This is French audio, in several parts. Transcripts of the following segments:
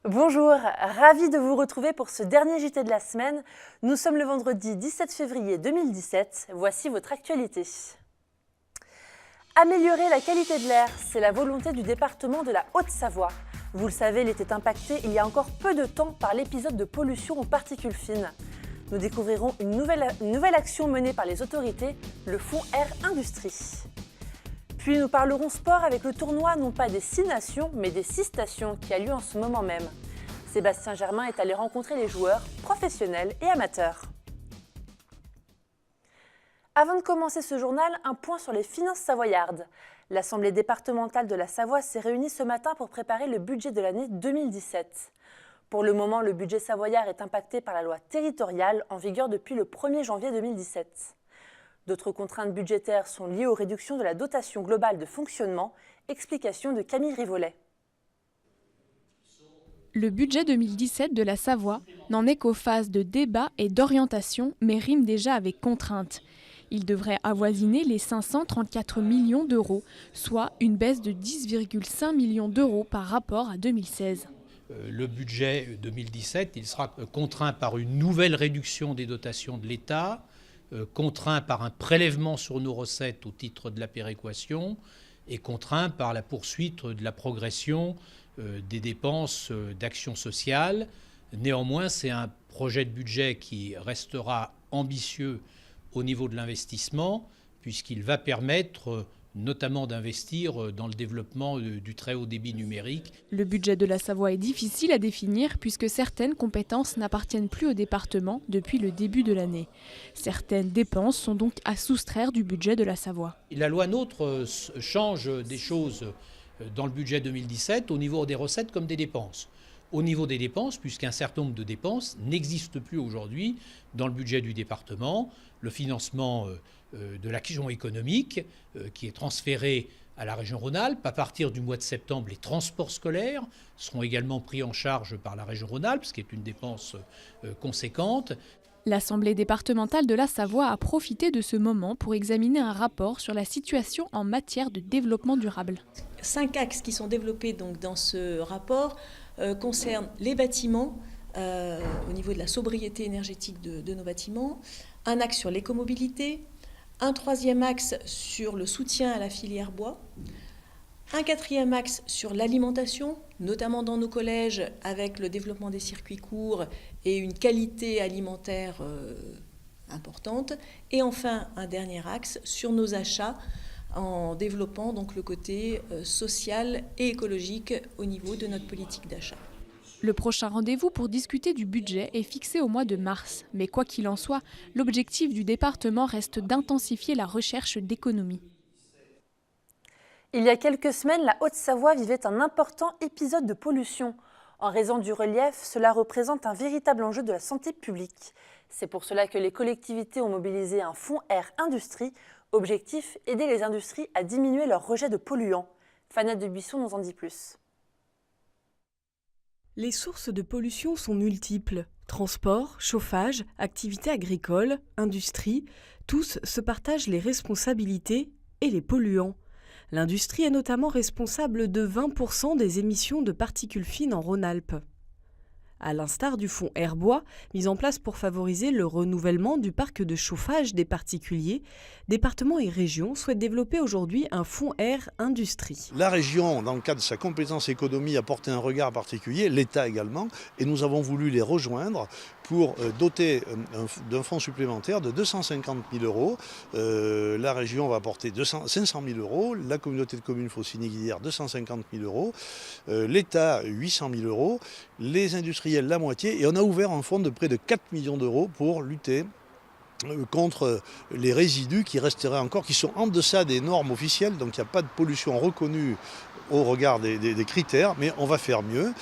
Bonjour, ravi de vous retrouver pour ce dernier JT de la semaine. Nous sommes le vendredi 17 février 2017. Voici votre actualité. Améliorer la qualité de l'air, c'est la volonté du département de la Haute-Savoie. Vous le savez, il était impacté il y a encore peu de temps par l'épisode de pollution aux particules fines. Nous découvrirons une nouvelle action menée par les autorités, le Fonds Air Industrie. Puis nous parlerons sport avec le tournoi non pas des 6 nations, mais des 6 stations qui a lieu en ce moment même. Sébastien Germain est allé rencontrer les joueurs, professionnels et amateurs. Avant de commencer ce journal, un point sur les finances savoyardes. L'Assemblée départementale de la Savoie s'est réunie ce matin pour préparer le budget de l'année 2017. Pour le moment, le budget savoyard est impacté par la loi territoriale en vigueur depuis le 1er janvier 2017. D'autres contraintes budgétaires sont liées aux réductions de la dotation globale de fonctionnement. Explication de Camille Rivollet. Le budget 2017 de la Savoie n'en est qu'aux phases de débat et d'orientation, mais rime déjà avec contraintes. Il devrait avoisiner les 534 millions d'euros, soit une baisse de 10,5 millions d'euros par rapport à 2016. Le budget 2017, il sera contraint par une nouvelle réduction des dotations de l'État, contraint par un prélèvement sur nos recettes au titre de la péréquation et contraint par la poursuite de la progression des dépenses d'action sociale. Néanmoins, c'est un projet de budget qui restera ambitieux au niveau de l'investissement, puisqu'il va permettre notamment d'investir dans le développement du très haut débit numérique. Le budget de la Savoie est difficile à définir puisque certaines compétences n'appartiennent plus au département depuis le début de l'année. Certaines dépenses sont donc à soustraire du budget de la Savoie. La loi NOTRe change des choses dans le budget 2017 au niveau des recettes comme des dépenses. Au niveau des dépenses, puisqu'un certain nombre de dépenses n'existent plus aujourd'hui dans le budget du département, le financement de l'action économique qui est transféré à la région Rhône-Alpes. À partir du mois de septembre, les transports scolaires seront également pris en charge par la région Rhône-Alpes, ce qui est une dépense conséquente. L'Assemblée départementale de la Savoie a profité de ce moment pour examiner un rapport sur la situation en matière de développement durable. 5 axes qui sont développés donc dans ce rapport concernent les bâtiments, au niveau de la sobriété énergétique de nos bâtiments, un axe sur l'écomobilité, un 3e axe sur le soutien à la filière bois, un 4e axe sur l'alimentation, notamment dans nos collèges avec le développement des circuits courts et une qualité alimentaire importante, et enfin un dernier axe sur nos achats en développant donc le côté social et écologique au niveau de notre politique d'achat. Le prochain rendez-vous pour discuter du budget est fixé au mois de mars. Mais quoi qu'il en soit, l'objectif du département reste d'intensifier la recherche d'économies. Il y a quelques semaines, la Haute-Savoie vivait un important épisode de pollution. En raison du relief, cela représente un véritable enjeu de la santé publique. C'est pour cela que les collectivités ont mobilisé un fonds Air Industrie. Objectif, aider les industries à diminuer leur rejet de polluants. Fanette de Buisson nous en dit plus. Les sources de pollution sont multiples. Transport, chauffage, activités agricoles, industrie, tous se partagent les responsabilités et les polluants. L'industrie est notamment responsable de 20% des émissions de particules fines en Rhône-Alpes. À l'instar du fonds Air Bois, mis en place pour favoriser le renouvellement du parc de chauffage des particuliers, départements et régions souhaitent développer aujourd'hui un fonds Air Industrie. La région, dans le cadre de sa compétence économie, a porté un regard particulier, l'État également, et nous avons voulu les rejoindre pour doter d'un fonds supplémentaire de 250 000 euros. La région va apporter 500 000 euros, la communauté de communes Faucigny-Guillière 250 000 euros, l'État 800 000 euros, les industriels la moitié, et on a ouvert un fonds de près de 4 millions d'euros pour lutter contre les résidus qui resteraient encore, qui sont en deçà des normes officielles, donc il n'y a pas de pollution reconnue au regard des critères, mais on va faire mieux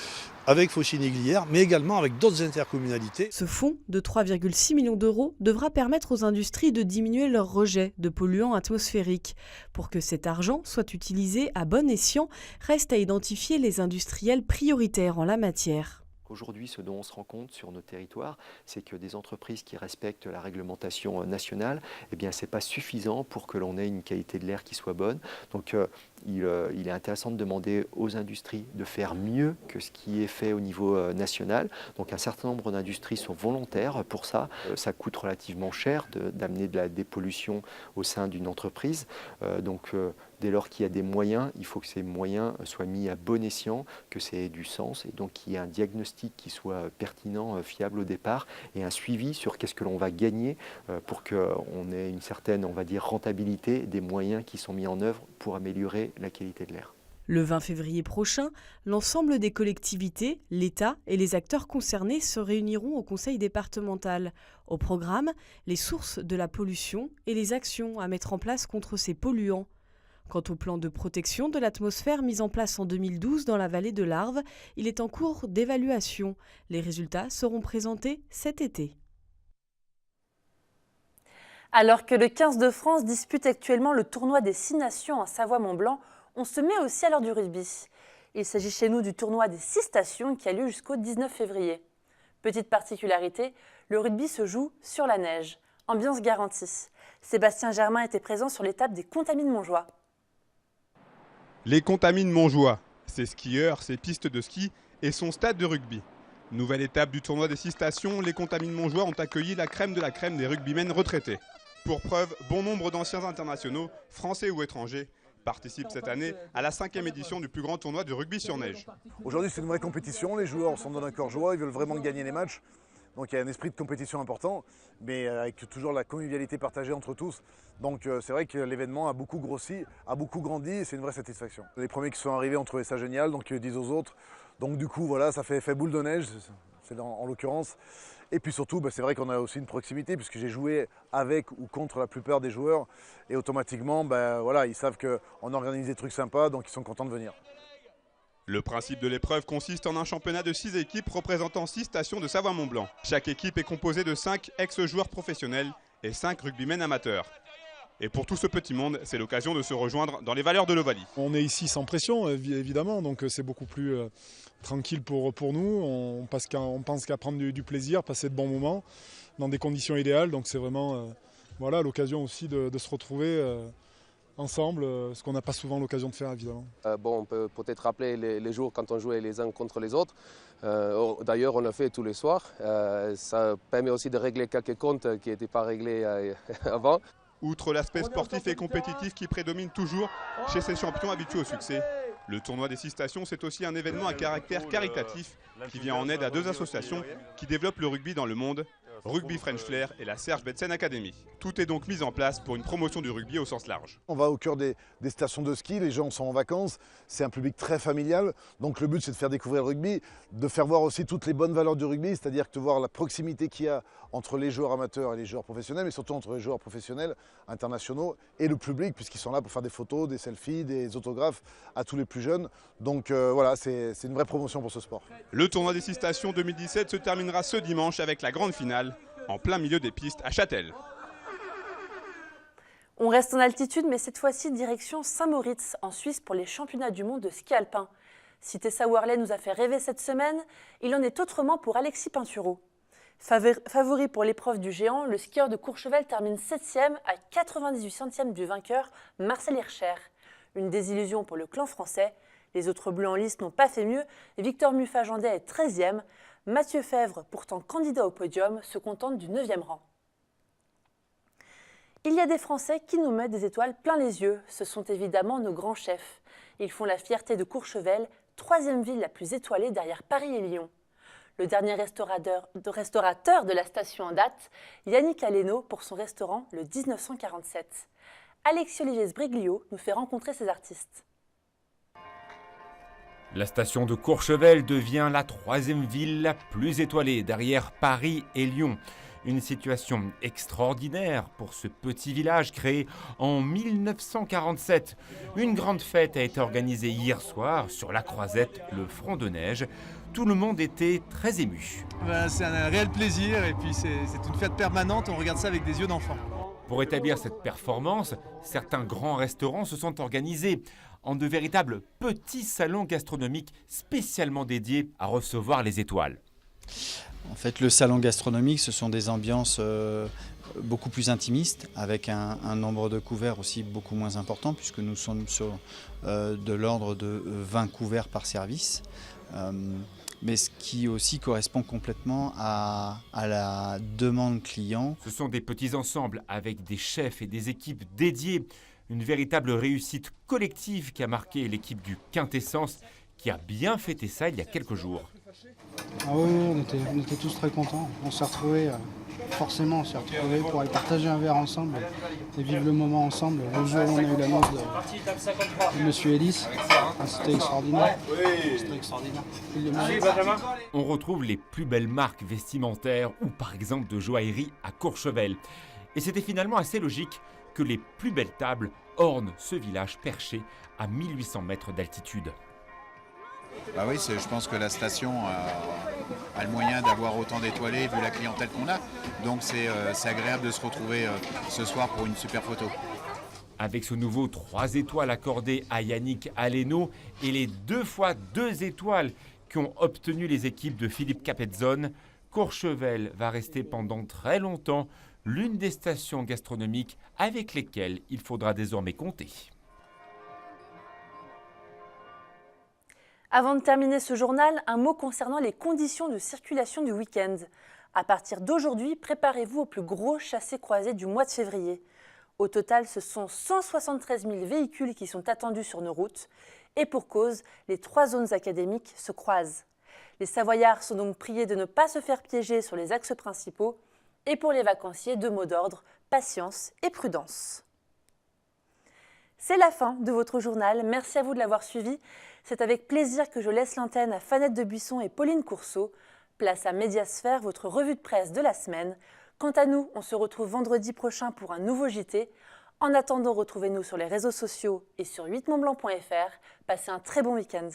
avec Faucigny-Guillière, mais également avec d'autres intercommunalités. Ce fonds de 3,6 millions d'euros devra permettre aux industries de diminuer leur rejet de polluants atmosphériques. Pour que cet argent soit utilisé à bon escient, reste à identifier les industriels prioritaires en la matière. Aujourd'hui, ce dont on se rend compte sur nos territoires, c'est que des entreprises qui respectent la réglementation nationale, eh bien, ce n'est pas suffisant pour que l'on ait une qualité de l'air qui soit bonne. Donc, il est intéressant de demander aux industries de faire mieux que ce qui est fait au niveau national. Donc un certain nombre d'industries sont volontaires pour ça. Ça coûte relativement cher d'amener de la dépollution au sein d'une entreprise. Dès lors qu'il y a des moyens, il faut que ces moyens soient mis à bon escient, que ça ait du sens et donc qu'il y ait un diagnostic qui soit pertinent, fiable au départ et un suivi sur qu'est-ce que l'on va gagner pour qu'on ait une certaine, on va dire, rentabilité des moyens qui sont mis en œuvre pour améliorer la qualité de l'air. Le 20 février prochain, l'ensemble des collectivités, l'État et les acteurs concernés se réuniront au conseil départemental. Au programme, les sources de la pollution et les actions à mettre en place contre ces polluants. Quant au plan de protection de l'atmosphère mis en place en 2012 dans la vallée de l'Arve, il est en cours d'évaluation. Les résultats seront présentés cet été. Alors que le 15 de France dispute actuellement le tournoi des 6 nations en Savoie-Mont-Blanc, on se met aussi à l'heure du rugby. Il s'agit chez nous du tournoi des 6 stations qui a lieu jusqu'au 19 février. Petite particularité, le rugby se joue sur la neige. Ambiance garantie. Sébastien Germain était présent sur l'étape des Contamines Montjoie. Les Contamines Montjoie, ses skieurs, ses pistes de ski et son stade de rugby. Nouvelle étape du tournoi des 6 stations, les Contamines Montjoie ont accueilli la crème de la crème des rugbymen retraités. Pour preuve, bon nombre d'anciens internationaux, français ou étrangers, participent cette année à la 5e édition du plus grand tournoi de rugby sur neige. Aujourd'hui, c'est une vraie compétition, les joueurs s'en donnent un cœur joie, ils veulent vraiment gagner les matchs. Donc il y a un esprit de compétition important, mais avec toujours la convivialité partagée entre tous. Donc c'est vrai que l'événement a beaucoup grossi, a beaucoup grandi et c'est une vraie satisfaction. Les premiers qui sont arrivés ont trouvé ça génial, donc ils disent aux autres. Donc du coup, voilà, ça fait boule de neige, c'est en l'occurrence. Et puis surtout, c'est vrai qu'on a aussi une proximité puisque j'ai joué avec ou contre la plupart des joueurs. Et automatiquement, voilà, ils savent qu'on organise des trucs sympas, donc ils sont contents de venir. Le principe de l'épreuve consiste en un championnat de 6 équipes représentant 6 stations de Savoie-Mont-Blanc. Chaque équipe est composée de 5 ex-joueurs professionnels et 5 rugbymen amateurs. Et pour tout ce petit monde, c'est l'occasion de se rejoindre dans les valeurs de l'Ovalie. On est ici sans pression, évidemment, donc c'est beaucoup plus tranquille pour nous. On pense qu'à prendre du plaisir, passer de bons moments dans des conditions idéales. Donc c'est vraiment voilà, l'occasion aussi de se retrouver ensemble, ce qu'on n'a pas souvent l'occasion de faire, évidemment. On peut peut-être rappeler les jours quand on jouait les uns contre les autres. D'ailleurs, on le fait tous les soirs. Ça permet aussi de régler quelques comptes qui n'étaient pas réglés avant. Outre l'aspect sportif et compétitif qui prédomine toujours chez ces champions habitués au succès, le tournoi des 6 stations, c'est aussi un événement à caractère caritatif qui vient en aide à 2 associations qui développent le rugby dans le monde, Rugby French Flair et la Serge Betsen Academy. Tout est donc mis en place pour une promotion du rugby au sens large. On va au cœur des stations de ski, les gens sont en vacances, c'est un public très familial. Donc le but c'est de faire découvrir le rugby, de faire voir aussi toutes les bonnes valeurs du rugby, c'est-à-dire de voir la proximité qu'il y a entre les joueurs amateurs et les joueurs professionnels, mais surtout entre les joueurs professionnels, internationaux et le public, puisqu'ils sont là pour faire des photos, des selfies, des autographes à tous les plus jeunes. Donc voilà, c'est une vraie promotion pour ce sport. Le tournoi des 6 stations 2017 se terminera ce dimanche avec la grande finale, en plein milieu des pistes à Châtel. On reste en altitude, mais cette fois-ci direction Saint-Moritz, en Suisse, pour les championnats du monde de ski alpin. Si Tessa Worley nous a fait rêver cette semaine, il en est autrement pour Alexis Pinturo. Favori pour l'épreuve du géant, le skieur de Courchevel termine 7e à 98 centièmes du vainqueur, Marcel Hirscher. Une désillusion pour le clan français. Les autres bleus en lice n'ont pas fait mieux. Victor Muffagendet est 13e. Mathieu Fèvre, pourtant candidat au podium, se contente du 9e rang. Il y a des Français qui nous mettent des étoiles plein les yeux. Ce sont évidemment nos grands chefs. Ils font la fierté de Courchevel, 3e ville la plus étoilée derrière Paris et Lyon. Le dernier restaurateur de la station en date, Yannick Aleno, pour son restaurant le 1947. Alexis-Olivier Sbriglio nous fait rencontrer ces artistes. La station de Courchevel devient la 3e ville la plus étoilée derrière Paris et Lyon. Une situation extraordinaire pour ce petit village créé en 1947. Une grande fête a été organisée hier soir sur la Croisette, le front de neige. Tout le monde était très ému. C'est un réel plaisir et puis c'est une fête permanente, on regarde ça avec des yeux d'enfant. Pour établir cette performance, certains grands restaurants se sont organisés en de véritables petits salons gastronomiques spécialement dédiés à recevoir les étoiles. En fait, le salon gastronomique, ce sont des ambiances beaucoup plus intimiste, avec un nombre de couverts aussi beaucoup moins important, puisque nous sommes sur de l'ordre de 20 couverts par service. Mais ce qui aussi correspond complètement à la demande client. Ce sont des petits ensembles avec des chefs et des équipes dédiées. Une véritable réussite collective qui a marqué l'équipe du Quintessence qui a bien fêté ça il y a quelques jours. Ah oui, on était tous très contents. On s'est retrouvés, forcément, on s'est retrouvés pour aller partager un verre ensemble et vivre le moment ensemble. Le jour où on a eu l'annonce de Monsieur Ellis, c'était extraordinaire. C'était extraordinaire. On retrouve les plus belles marques vestimentaires ou par exemple de joaillerie à Courchevel. Et c'était finalement assez logique que les plus belles tables ornent ce village perché à 1800 mètres d'altitude. Bah oui, je pense que la station a le moyen d'avoir autant d'étoilés vu la clientèle qu'on a. Donc c'est agréable de se retrouver ce soir pour une super photo. Avec ce nouveau 3 étoiles accordé à Yannick Aleno et les 2 fois 2 étoiles qu'ont obtenu les équipes de Philippe Capezzone, Courchevel va rester pendant très longtemps l'une des stations gastronomiques avec lesquelles il faudra désormais compter. Avant de terminer ce journal, un mot concernant les conditions de circulation du week-end. À partir d'aujourd'hui, préparez-vous au plus gros chassé-croisé du mois de février. Au total, ce sont 173 000 véhicules qui sont attendus sur nos routes. Et pour cause, les 3 zones académiques se croisent. Les Savoyards sont donc priés de ne pas se faire piéger sur les axes principaux. Et pour les vacanciers, 2 mots d'ordre, patience et prudence. C'est la fin de votre journal. Merci à vous de l'avoir suivi. C'est avec plaisir que je laisse l'antenne à Fanette de Buisson et Pauline Courceau. Place à Médiasphère, votre revue de presse de la semaine. Quant à nous, on se retrouve vendredi prochain pour un nouveau JT. En attendant, retrouvez-nous sur les réseaux sociaux et sur 8montblanc.fr. Passez un très bon week-end.